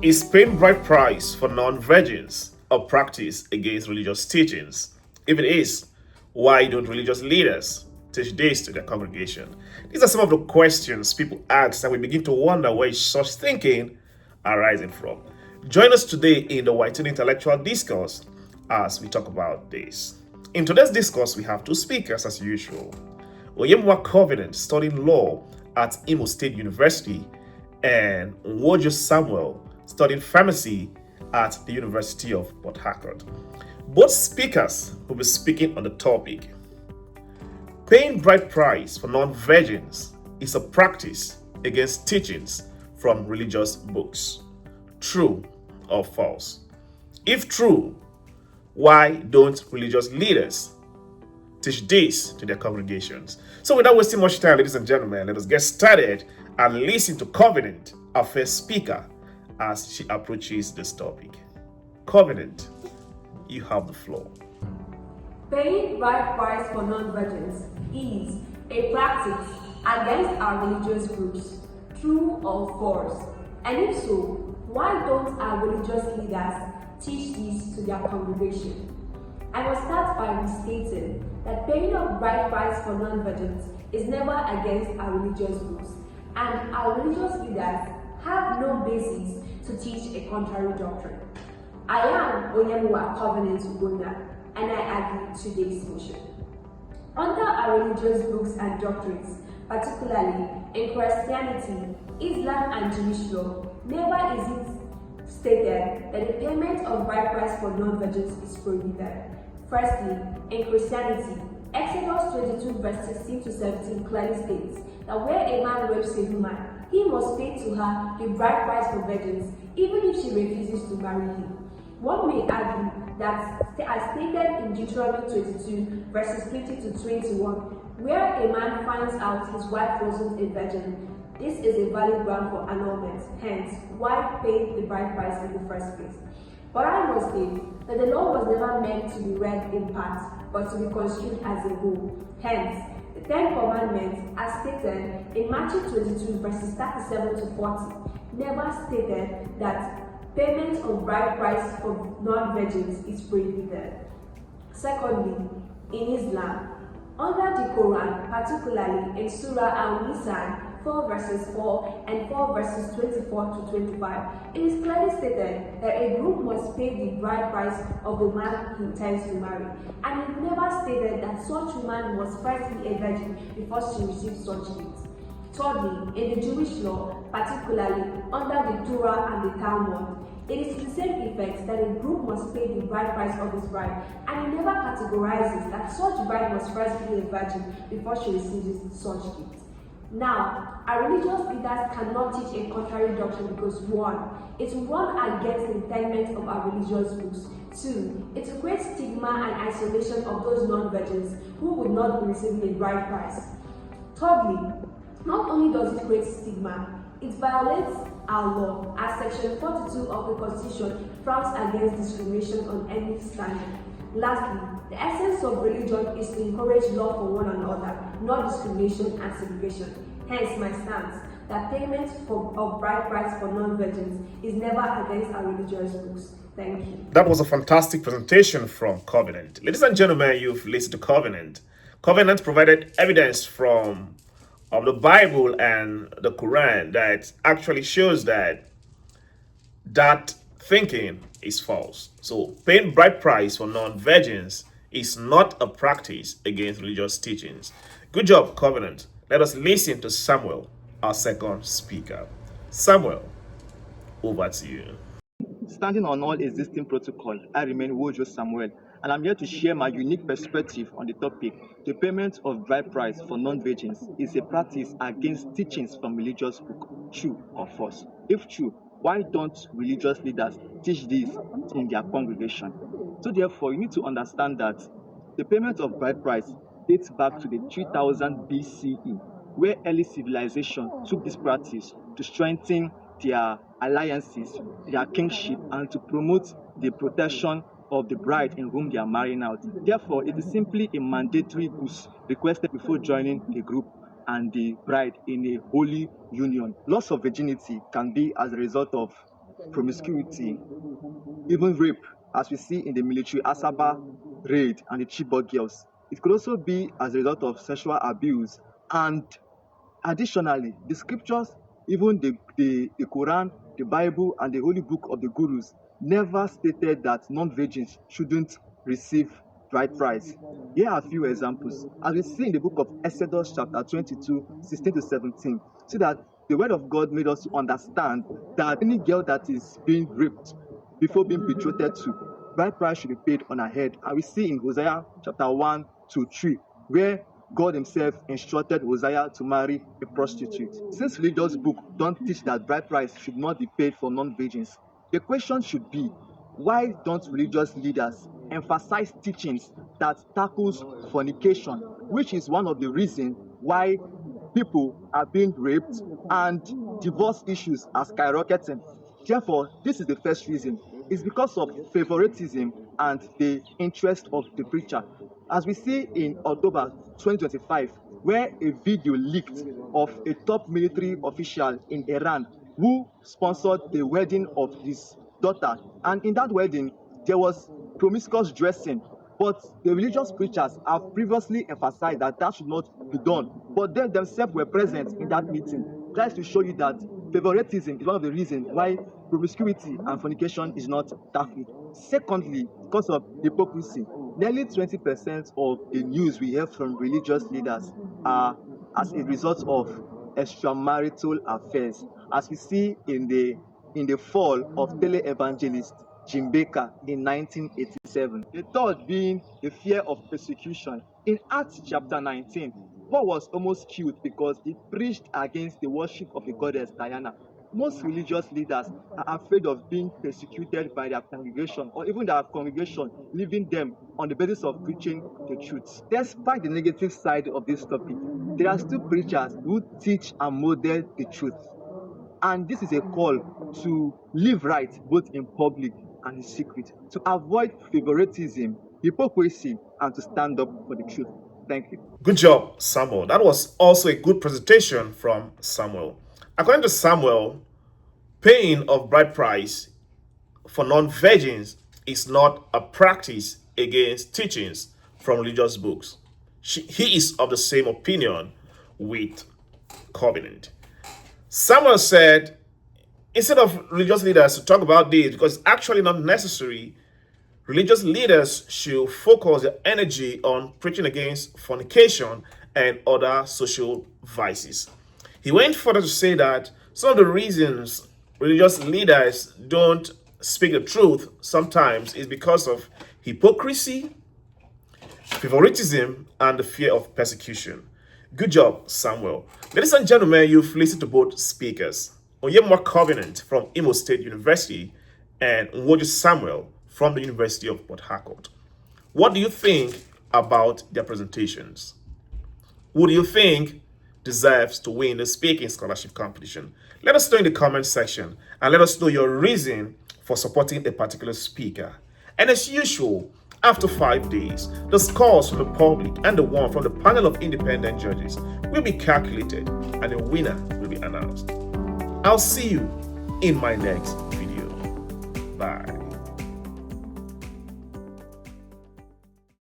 Is paying bride price for non-virgins a practice against religious teachings? If it is, why don't religious leaders teach this to their congregation? These are some of the questions people ask, and we begin to wonder where is such thinking arising from. Join us today in the White Intellectual Discourse as we talk about this. In today's discourse, we have two speakers as usual. Oyemwa Covenant, studying law at Imo State University, and Nwojo Samuel, studying pharmacy at the University of Port Harcourt. Both speakers will be speaking on the topic. Paying bride price for non-virgins is a practice against teachings from religious books. True or false? If true, why don't religious leaders teach this to their congregations? So without wasting much time, ladies and gentlemen, let us get started and listen to Covenant, our first speaker, as she approaches this topic. Covenant, you have the floor. Paying bride price for non-virgins is a practice against our religious groups. True or false? And if so, why don't our religious leaders teach this to their congregation? I will start by restating that paying of bride price for non-virgins is never against our religious groups, and our religious leaders have no basis to teach a contrary doctrine. I am Oyemwa Covenant and I argue today's motion. Under our religious books and doctrines, particularly in Christianity, Islam and Jewish law, never is it stated that the payment of bride price for non-virgins is prohibited. Firstly, in Christianity, Exodus 22 verse 16 to 17 clearly states that where a man rapes a woman, he must pay to her the bride price for virgins, even if she refuses to marry him. One may argue that, as stated in Deuteronomy 22 verses 50 to 21, where a man finds out his wife wasn't a virgin, this is a valid ground for annulment. Hence, why pay the bride price in the first place? But I must say that the law was never meant to be read in part, but to be construed as a whole. Hence, the Ten Commandments, as stated in Matthew 22 verses 37 to 40, never stated that payment of bride price for non-virgins is prohibited. Secondly, in Islam, under the Quran, particularly in Surah Al-Nisan 4 verses 4 and 4 verses 24 to 25, it is clearly stated that a groom must pay the bride price of the man he intends to marry, and it never stated that such woman must first be a virgin before she receives such gifts. Thirdly, in the Jewish law, particularly under the Torah and the Talmud, it is to the same effect that a groom must pay the bride price of his bride, and it never categorizes that such bride must first be a virgin before she receives such gifts. Now, our religious leaders cannot teach a contrary doctrine because 1. It will run against the intent of our religious books. 2. It will create stigma and isolation of those non-virgins who would not be receiving a bride price. Thirdly, not only does it create stigma, it violates our law, as Section 42 of the Constitution frowns against discrimination on any standard. Lastly, the essence of religion is to encourage love for one another, not discrimination and segregation. Hence my stance that payment of bride price for non-virgins is never against our religious books. Thank you. That was a fantastic presentation from Covenant. Ladies and gentlemen, you've listened to Covenant. Covenant provided evidence from the Bible and the Quran that actually shows that thinking is false. So paying bride price for non-virgins is not a practice against religious teachings. Good job, Covenant. Let us listen to Samuel, our second speaker. Samuel, over to you. Standing on all existing protocol, I remain Nwojo Samuel, and I'm here to share my unique perspective on the topic. The payment of bride price for non-virgins is a practice against teachings from religious book. True or false? If true, why don't religious leaders teach this in their congregation? So therefore, you need to understand that the payment of bride price dates back to the 3000 BCE, where early civilization took this practice to strengthen their alliances, their kingship, and to promote the protection of the bride in whom they are marrying out. Therefore, it is simply a mandatory goods requested before joining the group and the bride in a holy union. Loss of virginity can be as a result of promiscuity, even rape, as we see in the military Asaba raid and the Chibok girls. It could also be as a result of sexual abuse. And additionally, the scriptures, even the Quran, the Bible, and the holy book of the Gurus never stated that non-virgins shouldn't receive bride price. Here are a few examples. As we see in the book of Exodus chapter 22, 16 to 17, see that the word of God made us to understand that any girl that is being raped before being betrothed to, bride price should be paid on her head. And we see in Hosea chapter 1 to 3, where God himself instructed Hosea to marry a prostitute. Since religious books don't teach that bride price should not be paid for non-virgins, the question should be, why don't religious leaders emphasize teachings that tackles fornication, which is one of the reasons why people are being raped and divorce issues are skyrocketing? Therefore, this is the first reason. It's because of favoritism and the interest of the preacher. As we see in October 2025, where a video leaked of a top military official in Iran who sponsored the wedding of his daughter. And in that wedding, there was promiscuous dressing. But the religious preachers have previously emphasized that that should not be done. But they themselves were present in that meeting. Tries to show you that favoritism is one of the reasons why promiscuity and fornication is not tackled. Secondly, because of hypocrisy, nearly 20% of the news we hear from religious leaders are as a result of extramarital affairs, as we see in the fall of tele-evangelist Jim Baker in 1987. The third being the fear of persecution. In Acts chapter 19, Paul was almost killed because he preached against the worship of the goddess Diana. Most religious leaders are afraid of being persecuted by their congregation, or even their congregation leaving them on the basis of preaching the truth. Despite the negative side of this topic, there are still preachers who teach and model the truth. And this is a call to live right both in public and in secret, to avoid favoritism, hypocrisy, and to stand up for the truth. Thank you. Good job, Samuel. That was also a good presentation from Samuel. According to Samuel, paying of bride price for non-virgins is not a practice against teachings from religious books. He is of the same opinion with Covenant. Samuel said, instead of religious leaders to talk about this, because it's actually not necessary, religious leaders should focus their energy on preaching against fornication and other social vices. He went further to say that some of the reasons religious leaders don't speak the truth sometimes is because of hypocrisy, favoritism, and the fear of persecution. Good job, Samuel. Ladies and gentlemen, you've listened to both speakers. Onyema Covenant from Imo State University and Nwoju Samuel from the University of Port Harcourt. What do you think about their presentations? Who do you think deserves to win the speaking scholarship competition? Let us know in the comment section and let us know your reason for supporting a particular speaker. And as usual, after 5 days, the scores from the public and the one from the panel of independent judges will be calculated and a winner will be announced. I'll see you in my next video. Bye.